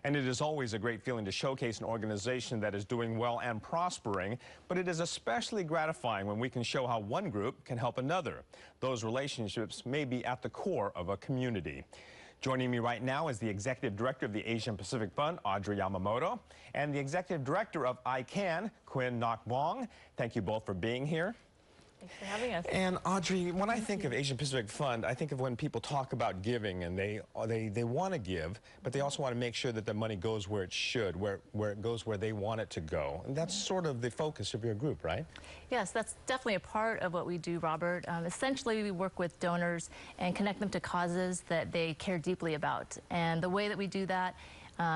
And it is always a great feeling to showcase an organization that is doing well and prospering, but it is especially gratifying when we can show how one group can help another. Those relationships may be at the core of a community. Joining me right now is the Executive Director of the Asian Pacific Fund, Audrey Yamamoto, and the Executive Director of ICAN, Quyen Vuong. Thank you both for being here. Thanks for having us. And Audrey, when I think of Asian Pacific Fund, I think of when people talk about giving, and they want to give, but they also want to make sure that the money goes where it should, where it goes where they want it to go. And that's sort of the focus of your group, right? Yes, that's definitely a part of what we do, Robert. Essentially, we work with donors and connect them to causes that they care deeply about. And the way that we do that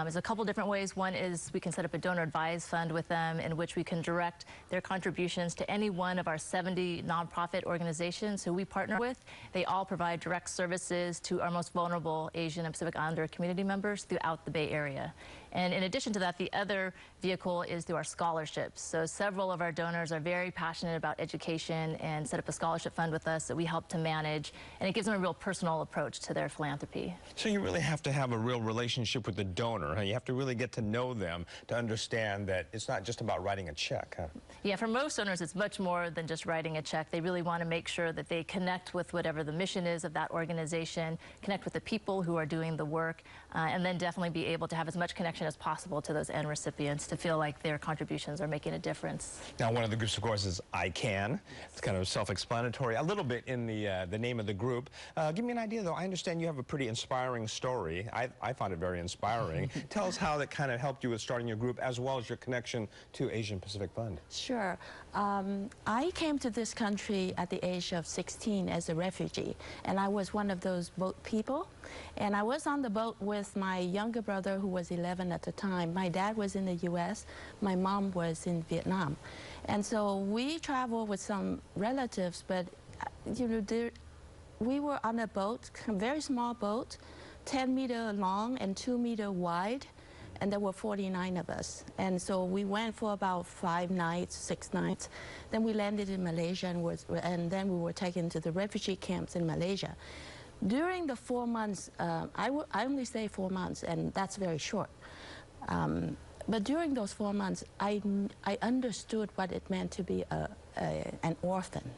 is a couple different ways. One is we can set up a donor advised fund with them in which we can direct their contributions to any one of our 70 nonprofit organizations who we partner with. They all provide direct services to our most vulnerable Asian and Pacific Islander community members throughout the Bay Area. And in addition to that, the other vehicle is through our scholarships. So several of our donors are very passionate about education and set up a scholarship fund with us that we help to manage, and it gives them a real personal approach to their philanthropy. So you really have to have a real relationship with the donor. You have to really get to know them to understand that it's not just about writing a check. Huh? Yeah, for most donors, it's much more than just writing a check. They really want to make sure that they connect with whatever the mission is of that organization, connect with the people who are doing the work, and then definitely be able to have as much connection as possible to those end recipients to feel like their contributions are making a difference. Now, one of the groups, of course, is ICAN. It's kind of self-explanatory, a little bit in the name of the group. Give me an idea, though. I understand you have a pretty inspiring story. I found it very inspiring. Tell us how that kind of helped you with starting your group, as well as your connection to Asian Pacific Fund. Sure. I came to this country at the age of 16 as a refugee, and I was one of those boat people. And I was on the boat with my younger brother, who was 11 at the time. My dad was in the U.S., my mom was in Vietnam. And so we traveled with some relatives, but you know, we were on a boat, a very small boat, 10-meter long and 2-meter wide, and there were 49 of us. And so we went for about 5 nights, 6 nights. Then we landed in Malaysia, and then we were taken to the refugee camps in Malaysia. During the 4 months, I only stay 4 months, and that's very short. But during those 4 months, I understood what it meant to be an orphan.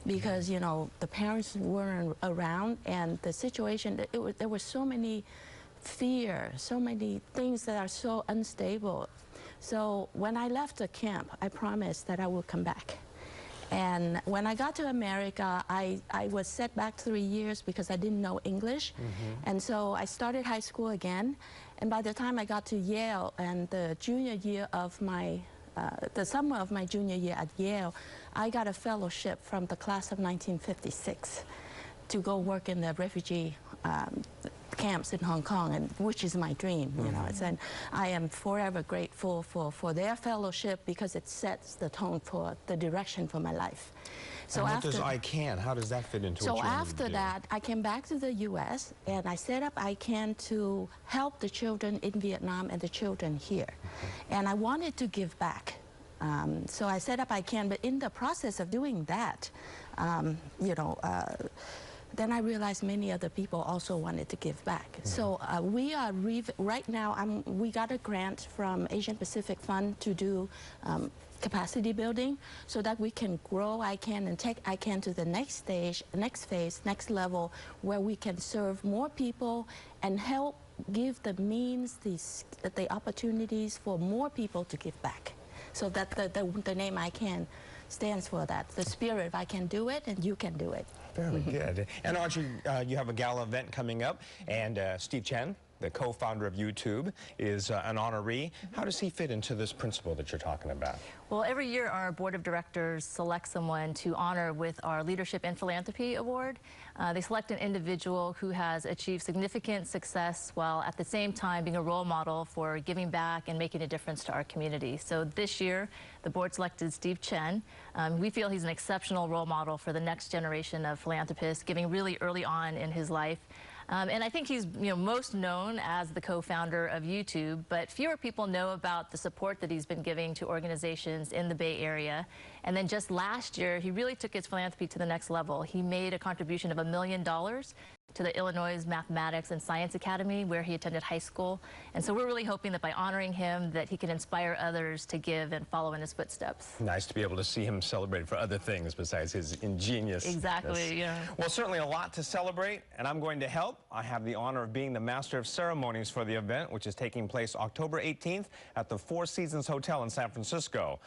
Because, you know, the parents weren't around, and the situation, there were so many fear, so many things that are so unstable. So when I left the camp, I promised that I would come back. And when I got to America, I was set back 3 years because I didn't know English. And so I started high school again. And by the time I got to Yale, and the junior year of my the summer of my junior year at Yale, I got a fellowship from the class of 1956 to go work in the refugee camps in Hong Kong, and which is my dream, you know. And I am forever grateful for their fellowship, because it sets the tone for the direction for my life. So and what does ICAN, how does that fit into what you want to do? So after that, I came back to the U.S., and I set up ICAN to help the children in Vietnam and the children here. And I wanted to give back. So I set up ICAN, but in the process of doing that, you know, then I realized many other people also wanted to give back. So we are, right now, we got a grant from Asian Pacific Fund to do capacity building, so that we can grow ICAN and take ICAN to the next stage, next phase, next level, where we can serve more people and help give the means, the opportunities for more people to give back. So that the name ICAN stands for that. The spirit of I can do it, and you can do it. Very good. And Audrey, you have a gala event coming up, and Steve Chen, the co-founder of YouTube, is an honoree. How does he fit into this principle that you're talking about? Well, every year our board of directors selects someone to honor with our Leadership in Philanthropy Award. They select an individual who has achieved significant success while at the same time being a role model for giving back and making a difference to our community. So this year, the board selected Steve Chen. We feel he's an exceptional role model for the next generation of philanthropists, giving really early on in his life. And I think he's most known as the co-founder of YouTube, but fewer people know about the support that he's been giving to organizations in the Bay Area. And then just last year, he really took his philanthropy to the next level. He made a contribution of $1 million to the Illinois Mathematics and Science Academy, where he attended high school. And so we're really hoping that by honoring him, that he can inspire others to give and follow in his footsteps. Nice to be able to see him celebrated for other things besides his ingenious. Exactly, yeah. Well, certainly a lot to celebrate, and I'm going to help. I have the honor of being the master of ceremonies for the event, which is taking place October 18th at the Four Seasons Hotel in San Francisco.